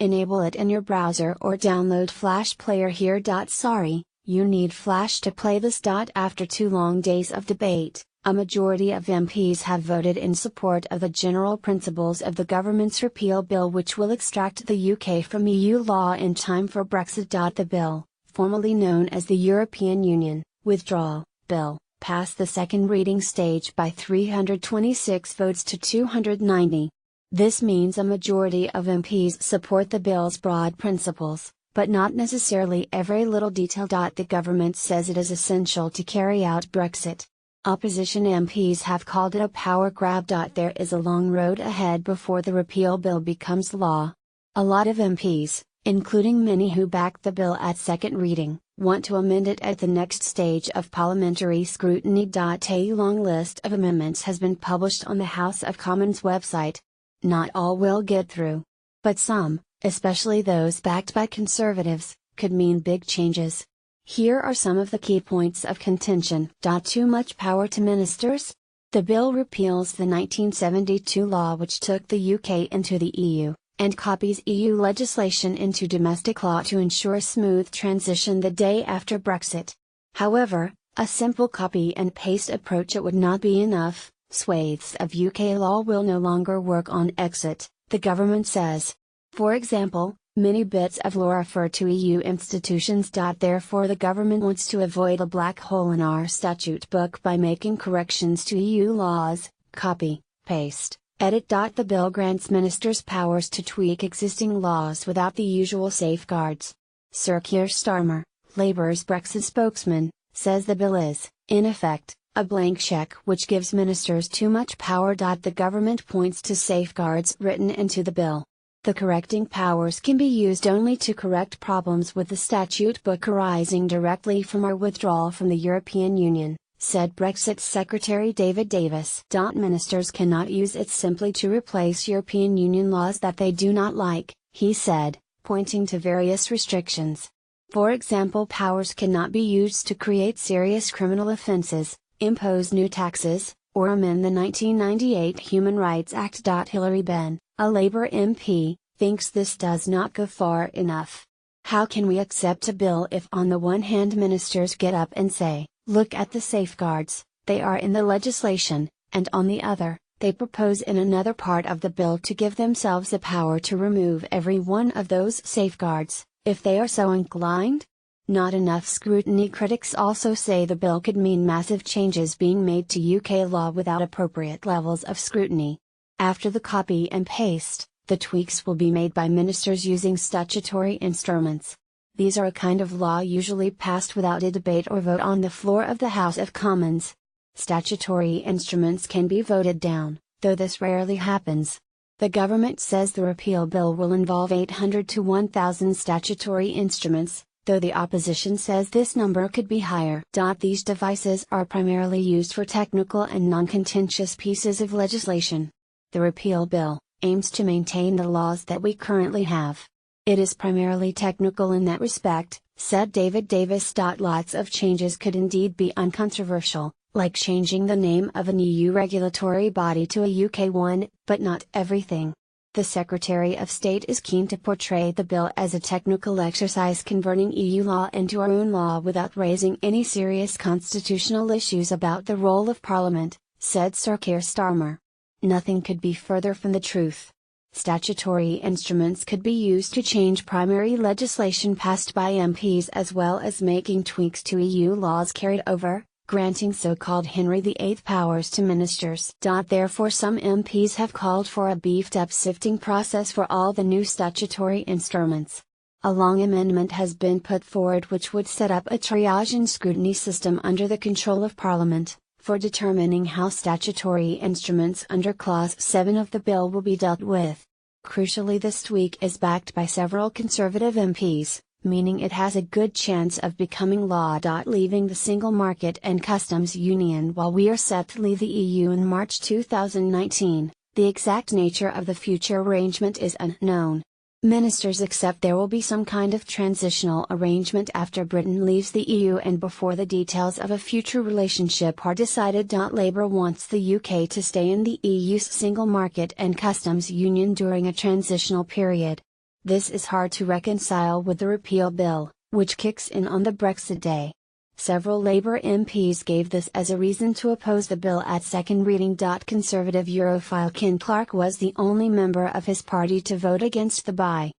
Enable it in your browser or download Flash Player here. Sorry, you need Flash to play this. After 2 long days of debate, a majority of MPs have voted in support of the general principles of the government's repeal bill, which will extract the UK from EU law in time for Brexit. The bill, formerly known as the European Union Withdrawal Bill, passed the second reading stage by 326 votes to 290. This means a majority of MPs support the bill's broad principles, but not necessarily every little detail. The government says it is essential to carry out Brexit. Opposition MPs have called it a power grab. There is a long road ahead before the repeal bill becomes law. A lot of MPs, including many who backed the bill at second reading, want to amend it at the next stage of parliamentary scrutiny. A long list of amendments has been published on the House of Commons website. Not all will get through. But some, especially those backed by Conservatives, could mean big changes. Here are some of the key points of contention. Too much power to ministers? The bill repeals the 1972 law which took the UK into the EU, and copies EU legislation into domestic law to ensure a smooth transition the day after Brexit. However, a simple copy and paste approach would not be enough. Swathes of UK law will no longer work on exit, the government says. For example, many bits of law refer to EU institutions. Therefore, the government wants to avoid a black hole in our statute book by making corrections to EU laws. Copy, paste, edit. The bill grants ministers powers to tweak existing laws without the usual safeguards. Sir Keir Starmer, Labour's Brexit spokesman, says the bill is, in effect, a blank check which gives ministers too much power. The government points to safeguards written into the bill. The correcting powers can be used only to correct problems with the statute book arising directly from our withdrawal from the European Union, said Brexit Secretary David Davis. Ministers cannot use it simply to replace European Union laws that they do not like, he said, pointing to various restrictions. For example, powers cannot be used to create serious criminal offences, impose new taxes, or amend the 1998 Human Rights Act. Hilary Benn, a Labour MP, thinks this does not go far enough. How can we accept a bill if on the one hand ministers get up and say, look at the safeguards, they are in the legislation, and on the other, they propose in another part of the bill to give themselves the power to remove every one of those safeguards, if they are so inclined? Not enough scrutiny. Critics also say the bill could mean massive changes being made to UK law without appropriate levels of scrutiny. After the copy and paste, the tweaks will be made by ministers using statutory instruments. These are a kind of law usually passed without a debate or vote on the floor of the House of Commons. Statutory instruments can be voted down, though this rarely happens. The government says the repeal bill will involve 800 to 1,000 statutory instruments, though the opposition says this number could be higher. These devices are primarily used for technical and non-contentious pieces of legislation. The repeal bill aims to maintain the laws that we currently have. It is primarily technical in that respect, said David Davis. Lots of changes could indeed be uncontroversial, like changing the name of an EU regulatory body to a UK one, but not everything. The Secretary of State is keen to portray the bill as a technical exercise converting EU law into our own law without raising any serious constitutional issues about the role of Parliament, said Sir Keir Starmer. Nothing could be further from the truth. Statutory instruments could be used to change primary legislation passed by MPs as well as making tweaks to EU laws carried over, granting so-called Henry VIII powers to ministers. Therefore some MPs have called for a beefed-up sifting process for all the new statutory instruments. A long amendment has been put forward which would set up a triage and scrutiny system under the control of Parliament, for determining how statutory instruments under Clause 7 of the bill will be dealt with. Crucially, this tweak is backed by several Conservative MPs, meaning it has a good chance of becoming law. Leaving the single market and customs union while we are set to leave the EU in March 2019, the exact nature of the future arrangement is unknown. Ministers accept there will be some kind of transitional arrangement after Britain leaves the EU and before the details of a future relationship are decided. Labour wants the UK to stay in the EU's single market and customs union during a transitional period. This is hard to reconcile with the repeal bill, which kicks in on the Brexit day. Several Labour MPs gave this as a reason to oppose the bill at second reading. Conservative Europhile Ken Clarke was the only member of his party to vote against the buy.